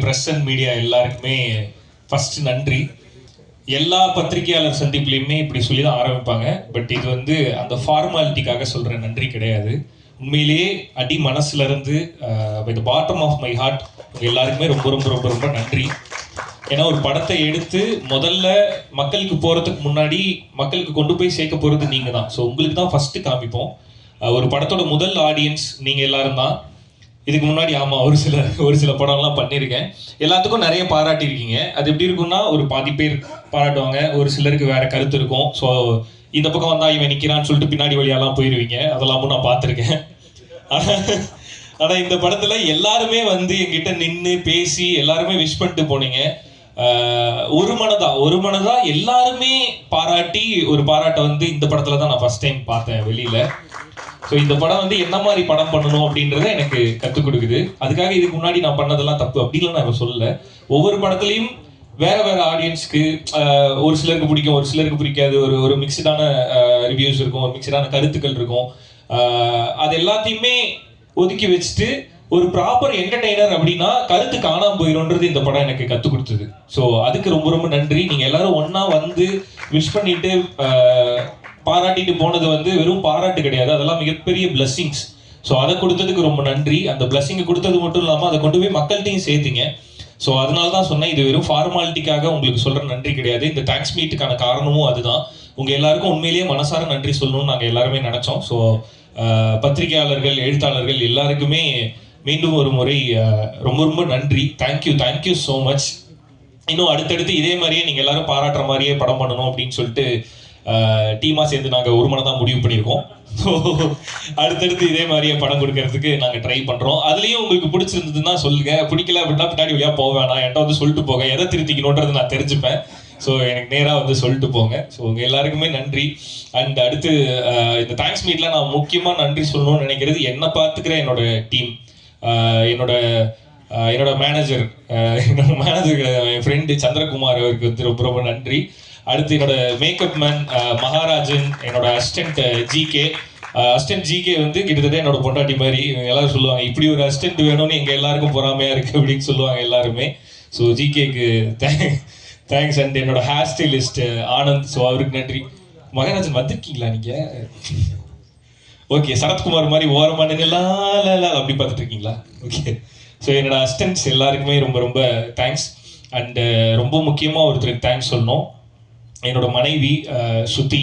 Press and media எல்லாருக்குமே first நன்றி. எல்லா பத்திரிகையாளர் சந்திப்புலையுமே இப்படி சொல்லி தான் ஆரம்பிப்பாங்க. பட் இது வந்து அந்த ஃபார்மாலிட்டிக்காக சொல்கிற நன்றி கிடையாது. உண்மையிலேயே அடி மனசுல இருந்து with bottom of my heart எல்லாருக்குமே ரொம்ப ரொம்ப ரொம்ப ரொம்ப நன்றி. ஏன்னா ஒரு படத்தை எடுத்து முதல்ல மக்களுக்கு போகிறதுக்கு முன்னாடி மக்களுக்கு கொண்டு போய் சேர்க்க போகிறது நீங்கள் தான். ஸோ உங்களுக்கு தான் ஃபஸ்ட்டு காமிப்போம். ஒரு படத்தோட முதல் ஆடியன்ஸ் நீங்கள் எல்லாரும் தான். இதுக்கு முன்னாடி ஆமாம் ஒரு சில படம்லாம் பண்ணியிருக்கேன். எல்லாத்துக்கும் நிறைய பாராட்டியிருக்கீங்க. அது எப்படி இருக்குன்னா, ஒரு பாதி பேர் பாராட்டுவாங்க, ஒரு சிலருக்கு வேற கருத்து இருக்கும். ஸோ இந்த பக்கம் வந்தா இவன் நிற்கிறான்னு சொல்லிட்டு பின்னாடி வழியாலாம் போயிடுவீங்க. அதெல்லாமும் நான் பார்த்துருக்கேன். ஆனால் இந்த படத்தில் எல்லாருமே வந்து என்கிட்ட நின்று பேசி எல்லாருமே விஷ் பண்ணிட்டு போனீங்க. ஒரு மனதா எல்லாருமே பாராட்டி ஒரு பாராட்டை வந்து இந்த படத்தில் தான் நான் ஃபர்ஸ்ட் டைம் பார்த்தேன் வெளியில். ஸோ இந்த படம் வந்து என்ன மாதிரி படம் பண்ணணும் அப்படின்றத எனக்கு கற்றுக் கொடுக்குது. அதுக்காக இதுக்கு முன்னாடி நான் பண்ணதெல்லாம் தப்பு அப்படின்லாம் நான் சொல்லலை. ஒவ்வொரு படத்துலையும் வேற வேற ஆடியன்ஸ்க்கு ஒரு சிலருக்கு பிடிக்கும், ஒரு சிலருக்கு பிடிக்காது. ஒரு மிக்சடான ரிவ்யூஸ் இருக்கும், ஒரு மிக்சடான கருத்துக்கள் இருக்கும். அது எல்லாத்தையுமே ஒதுக்கி வச்சுட்டு ஒரு ப்ராப்பர் என்டர்டெய்னர் அப்படின்னா கருத்து காணாமல் போயிடும்ன்றது இந்த படம் எனக்கு கற்றுக் கொடுத்தது. ஸோ அதுக்கு ரொம்ப ரொம்ப நன்றி. நீங்கள் எல்லாரும் ஒன்றா வந்து விஷ் பண்ணிட்டு பாராட்டிட்டு போனது வந்து வெறும் பாராட்டு கிடையாது, அதெல்லாம் மிகப்பெரிய பிளஸ்ஸிங்ஸ். ஸோ அதை கொடுத்ததுக்கு ரொம்ப நன்றி. அந்த பிளஸ்ஸிங்கை கொடுத்தது மட்டும் இல்லாமல் அதை கொண்டு போய் மக்கள்கிட்டையும் சேர்த்தீங்க. ஸோ அதனால தான் சொன்னேன், இது வெறும் ஃபார்மாலிட்டிக்காக உங்களுக்கு சொல்கிற நன்றி கிடையாது. இந்த தேங்க்ஸ் மீட்டுக்கான காரணமும் அதுதான். உங்கள் எல்லாருக்கும் உண்மையிலேயே மனசார நன்றி சொல்லணும்னு நாங்கள் எல்லாருமே நினச்சோம். ஸோ பத்திரிகையாளர்கள், எழுத்தாளர்கள் எல்லாருக்குமே மீண்டும் ஒரு முறை ரொம்ப ரொம்ப நன்றி. Thank you so much. இன்னும் அடுத்தடுத்து இதே மாதிரியே நீங்கள் எல்லாரும் பாராட்டுற மாதிரியே படம் பண்ணணும் அப்படின்னு சொல்லிட்டு டீமாக சேர்ந்து நாங்கள் ஒரு மனதாக முடிவு பண்ணியிருக்கோம். ஸோ அடுத்தடுத்து இதே மாதிரியே படம் கொடுக்கறதுக்கு நாங்கள் ட்ரை பண்ணுறோம். அதுலேயும் உங்களுக்கு பிடிச்சிருந்ததுன்னா சொல்லுங்கள், பிடிக்கல அப்படின்னா பின்னாடி வழியாக போக வேணாம், என்கிட்ட வந்து சொல்லிட்டு போக, எதை திருத்திக்கணுன்றது நான் தெரிஞ்சுப்பேன். ஸோ எனக்கு நேராக வந்து சொல்லிட்டு போங்க. ஸோ உங்கள் எல்லாருக்குமே நன்றி. அண்ட் அடுத்து இந்த தேங்க்ஸ் மீட்டில் நான் முக்கியமாக நன்றி சொல்லணும்னு நினைக்கிறது என்னை பார்த்துக்கிற என்னோட டீம், என்னோட மேனேஜர், என் ஃப்ரெண்டு சந்திரகுமார் அவருக்கு வந்து ரொம்ப ரொம்ப நன்றி. அடுத்து என்னோட மேக்கப் மேன் மகாராஜன், என்னோட அசிஸ்டன்ட் ஜிகே வந்து கிட்டத்தட்ட என்னோட பொண்டாட்டி மாதிரி. எல்லாரும் சொல்லுவாங்க, இப்படி ஒரு அசிஸ்டன்ட் வேணும்னு எங்கள் எல்லாருக்கும் பொறாமையா இருக்கு அப்படின்னு சொல்லுவாங்க எல்லாருமே. ஸோ ஜிகேக்கு தேங்க்ஸ். அண்ட் என்னோட ஹேர் ஸ்டைலிஸ்ட் ஆனந்த், ஸோ அவருக்கு நன்றி. மகாராஜன் வந்திருக்கீங்களா நீங்க? ஓகே, சரத்குமார் மாதிரி ஓரமான அப்படி பார்த்துட்டு இருக்கீங்களா? ஓகே. ஸோ என்னோட அசிஸ்டன்ட்ஸ் எல்லாருக்குமே ரொம்ப ரொம்ப தேங்க்ஸ். அண்ட் ரொம்ப முக்கியமாக ஒருத்தருக்கு தேங்க்ஸ் சொல்லணும். என்னோட மனைவி சுத்தி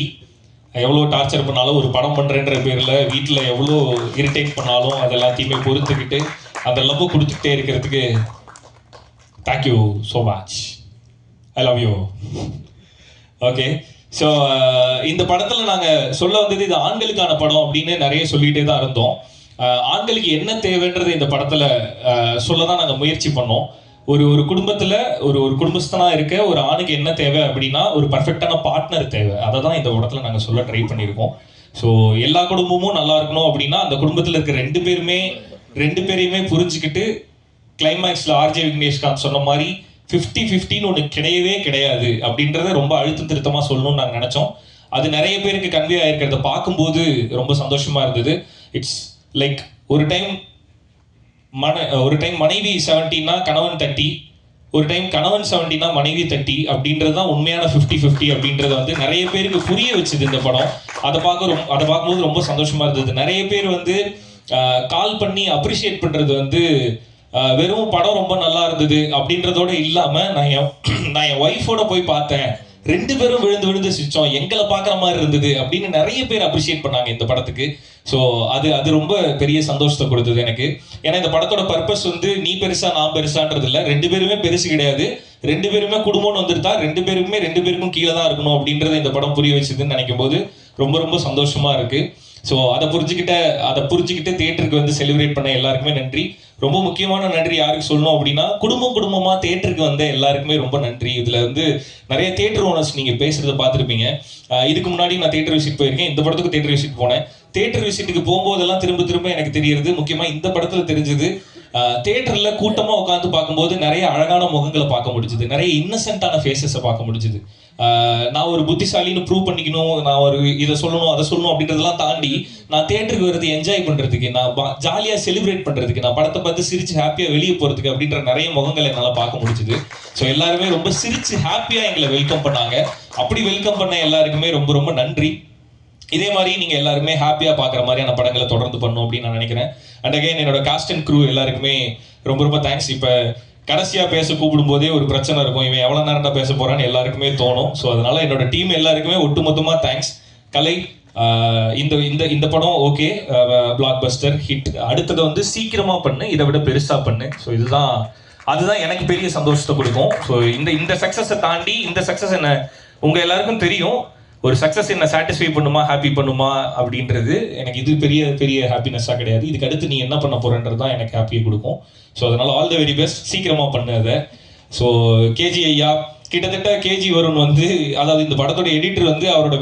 எவ்வளோ டார்ச்சர் பண்ணாலும், ஒரு படம் பண்ணுறேன்ற பேரில் வீட்டில் எவ்வளோ இரிட்டேட் பண்ணாலும் அது எல்லாத்தையுமே பொறுத்துக்கிட்டு அந்த லவ் கொடுத்துக்கிட்டே இருக்கிறதுக்கு thank you so much. I love you. Okay. So இந்த படத்தில் நாங்கள் சொல்ல வந்தது, இது ஆண்களுக்கான படம் அப்படின்னு நிறைய சொல்லிகிட்டே தான் இருந்தோம். ஆண்களுக்கு என்ன தேவைன்றது இந்த படத்தில் சொல்ல தான் நாங்கள் முயற்சி பண்ணோம். ஒரு குடும்பத்தில் ஒரு குடும்பஸ்தனாக இருக்க ஒரு ஆணுக்கு என்ன தேவை அப்படின்னா ஒரு பர்ஃபெக்டான பார்ட்னர் தேவை. அதை தான் இந்த படத்தில் நாங்கள் சொல்ல ட்ரை பண்ணியிருக்கோம். ஸோ எல்லா குடும்பமும் நல்லா இருக்கணும் அப்படின்னா அந்த குடும்பத்தில் இருக்க ரெண்டு பேரையுமே புரிஞ்சுக்கிட்டு கிளைமேக்ஸில் ஆர்ஜே விக்னேஷ்காந்த் சொன்ன மாதிரி 50-50 ஒன்று கிடையவே கிடையாது அப்படின்றத ரொம்ப அழுத்தம் திருத்தமாக சொல்லணும்னு நாங்கள் நினச்சோம். அது நிறைய பேருக்கு கன்வே ஆகிருக்கிறத பார்க்கும்போது ரொம்ப சந்தோஷமாக இருந்தது. இட்ஸ் லைக் ஒரு டைம் மனைவி 70னா கணவன் 30, ஒரு டைம் கணவன் 70னா மனைவி 30 அப்படின்றது தான் உண்மையான 50-50 அப்படின்றத வந்து நிறைய பேருக்கு புரிய வச்சுது இந்த படம். அதை பார்க்கும்போது ரொம்ப சந்தோஷமா இருந்தது. நிறைய பேர் வந்து கால் பண்ணி அப்ரிஷியேட் பண்றது வந்து வெறும் படம் ரொம்ப நல்லா இருந்தது அப்படின்றதோட இல்லாம நான் என் ஒய்ஃபோட போய் பார்த்தேன், 2 பேரும் விழுந்து சிரிச்சோம், எங்களை பார்க்குற மாதிரி இருந்தது அப்படின்னு நிறைய பேர் அப்ரிஷியேட் பண்ணாங்க இந்த படத்துக்கு. ஸோ அது ரொம்ப பெரிய சந்தோஷத்தை கொடுத்தது எனக்கு. ஏன்னா இந்த படத்தோட பர்பஸ் வந்து நீ பெருசா நான் பெருசான்றது இல்லை, 2 பேருமே பெருசு கிடையாது, 2 பேருமே குடும்பம்னு வந்துருந்தா 2 பேருக்கும் கீழே தான் இருக்கணும் அப்படின்றத இந்த படம் புரிய வச்சுதுன்னு நினைக்கும் போது ரொம்ப ரொம்ப சந்தோஷமா இருக்கு. ஸோ அதை புரிஞ்சுக்கிட்டு தியேட்டருக்கு வந்து செலிப்ரேட் பண்ண எல்லாருக்குமே நன்றி. ரொம்ப முக்கியமான நன்றி யாருக்கு சொல்லணும் அப்படின்னா, குடும்பமாக தியேட்டருக்கு வந்த எல்லாருக்குமே ரொம்ப நன்றி. இதில் வந்து நிறைய தியேட்டர் ஓனர்ஸ் நீங்கள் பேசுகிறத பார்த்துருப்பீங்க. இதுக்கு முன்னாடி நான் தியேட்டர் விசிட் போயிருக்கேன், இந்த படத்துக்கு தியேட்டர் விசிட் போனேன். தியேட்டர் விசிட்டுக்கு போகும்போதெல்லாம் திரும்ப எனக்கு தெரியுது, முக்கியமாக இந்த படத்தில் தெரிஞ்சது, தியேட்டர்ல கூட்டமா உட்காந்து பார்க்கும்போது நிறைய அழகான முகங்களை பார்க்க முடிஞ்சுது, நிறைய இன்னசென்ட்டான ஃபேஸஸை பார்க்க முடிஞ்சுது. நான் ஒரு புத்திசாலின்னு ப்ரூவ் பண்ணிக்கணும், நான் ஒரு இதை சொல்லணும் அதை சொல்லணும் அப்படின்றதெல்லாம் தாண்டி நான் தியேட்டருக்கு வருது என்ஜாய் பண்றதுக்கு, நான் ஜாலியா செலிப்ரேட் பண்றதுக்கு, நான் படத்தை பார்த்து சிரிச்சு ஹாப்பியா வெளியே போறதுக்கு அப்படின்ற நிறைய முகங்களை என்னால் பார்க்க முடிஞ்சுது. ஸோ எல்லாருமே ரொம்ப சிரிச்சு ஹாப்பியா எங்களை வெல்கம் பண்ணாங்க. அப்படி வெல்கம் பண்ண எல்லாருக்குமே ரொம்ப ரொம்ப நன்றி. இதே மாதிரி நீங்க எல்லாருமே ஹாப்பியா பாக்குற மாதிரியான படங்களை தொடர்ந்து பண்ணும் அப்படின்னு நான் நினைக்கிறேன். அண்ட் அகைன் என்னோட காஸ்ட் அண்ட் க்ரூ எல்லாருக்குமே ரொம்ப ரொம்ப தேங்க்ஸ். இப்ப கடைசியா பேச கூப்பிடும் போதே ஒரு பிரச்சனை இருக்கும், இவன் எவ்வளவு நேரம் பேச போறான்னு எல்லாருக்குமே தோணும். ஸோ அதனால என்னோட டீம் எல்லாருக்குமே ஒட்டுமொத்தமா தேங்க்ஸ். கலை, இந்த இந்த இந்த படம் ஓகே, பிளாக் பஸ்டர் ஹிட், அடுத்ததை வந்து சீக்கிரமா பண்ணு, இதை விட பெருசா பண்ணு. ஸோ அதுதான் எனக்கு பெரிய சந்தோஷத்தை கொடுக்கும். ஸோ இந்த சக்ஸஸை தாண்டி, இந்த சக்ஸஸ் என்ன உங்க எல்லாருக்கும் தெரியும், ஒரு சக்ஸஸ் என்ன சாட்டிஸ்ஃபை பண்ணுமா, ஹாப்பி பண்ணுமா அப்படின்றது எனக்கு இது பெரிய பெரிய ஹாப்பினஸ்ஸாக கிடையாது. இதுக்கு அடுத்து நீ என்ன பண்ண போறன்றது தான் எனக்கு ஹாப்பியை கொடுக்கும். ஸோ அதனால ஆல் த வெரி பெஸ்ட், சீக்கிரமா பண்ணு அதை. ஸோ கேஜி ஐயா, கிட்டத்தட்ட கேஜி வருண் வந்து, அதாவது இந்த படத்தோட எடிட்டர் வந்து அவரோட